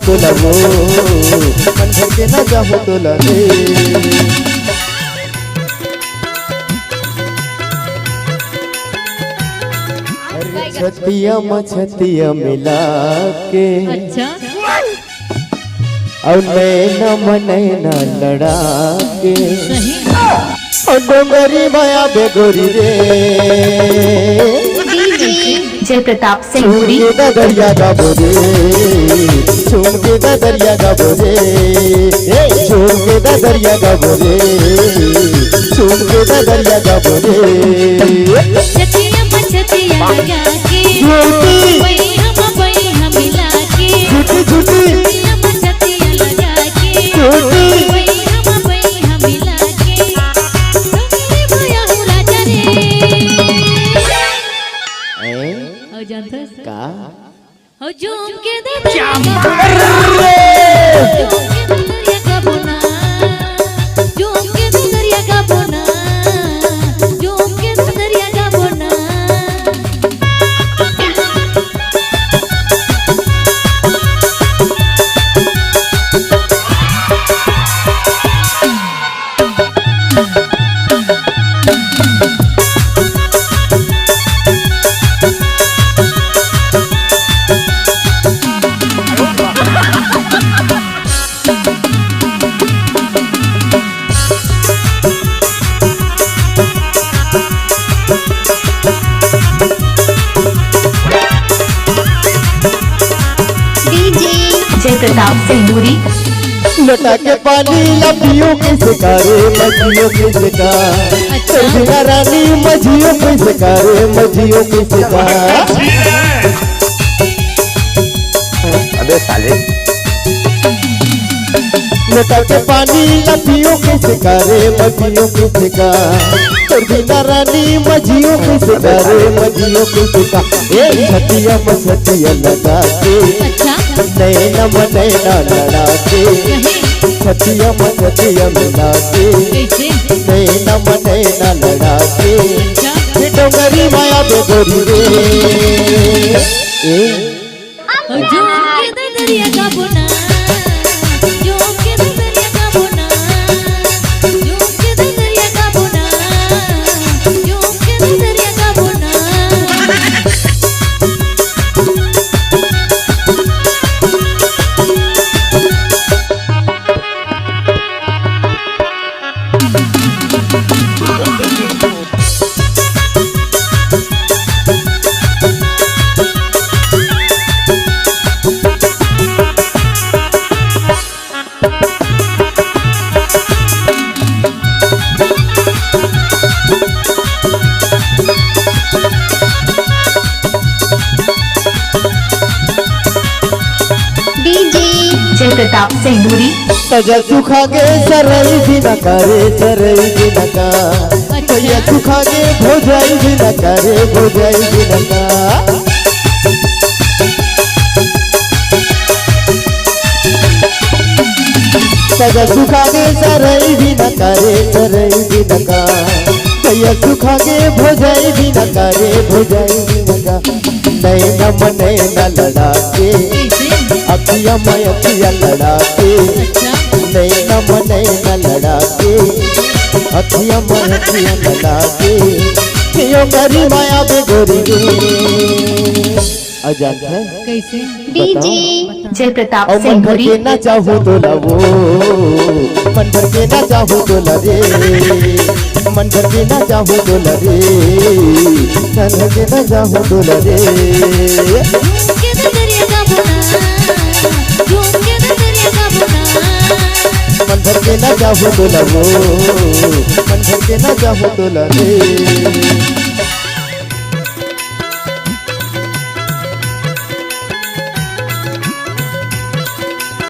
तोला वो मन भर के ना चाहो तोला रे। छतिया छतिया मिला के अच्छा और नैना मनैना लड़ा के सही और डोंगरी माया बेगोरी रे जय प्रताप सिंह दरिया का बोरे चूम के दरिया का बोरे चूम के दरिया का बोरे चूम के दरिया का बोरे छतिया लगा के वही हम मिला के झूठी छतिया लगा के वही हम मिला के डोंगरी माया हुला जाने हो जानता है का हो झूम के दरिया का बोना झूम के दरिया का बोना झूम के दरिया का बोना जय प्रताप सिंदूरी लटा के पानी लपियों के शिकारे मछलियों के शिकार रानी मछलियों के शिकारे मछलियों के शिकार अबे साले लटा के पानी लपियों के शिकारे मछलियों के शिकार रानी मछलियों के शिकारे मछलियों के शिकार छतिया छतिया लगा के नैना मनैना लड़ा के छतिया मिला के नैना मनैना लड़ा के डोंगरी माया बेगोरी रे झूम के दरिया का बोना झूम के दरिया का बोना झूम के दरिया का बोना झूम के दरिया का बोना जय प्रताप सिंदूरी तजा सुखा के सरई भी न करे सरई भी न का तजा सुखा के भोजाई भी न करे भोजाई भी न का तजा सुखा के सरई भी न करे सरई भी न का तजा सुखा के भोजाई भी न करे भोजाई भी न का नैना मनैना लड़ा के अखिया मैं अखिया लड़ा के नैना मनैना लड़ा के अखिया मैं अखिया लड़ा के यो गरी माया बेगोरी रे अजान है कैसे बताओ जय प्रताप और मन भर सिंदूरी के ना चाहो तो लवो मन भर के ना चाहो तो लरे मन भर के ना चाहो तो लरे मन भर के ना चाहो तो लरे झूम के दरिया का बोना झूम के दरिया का बोना मन भर के ना चाहो तो लवो मन भर के ना चाहो तो लरे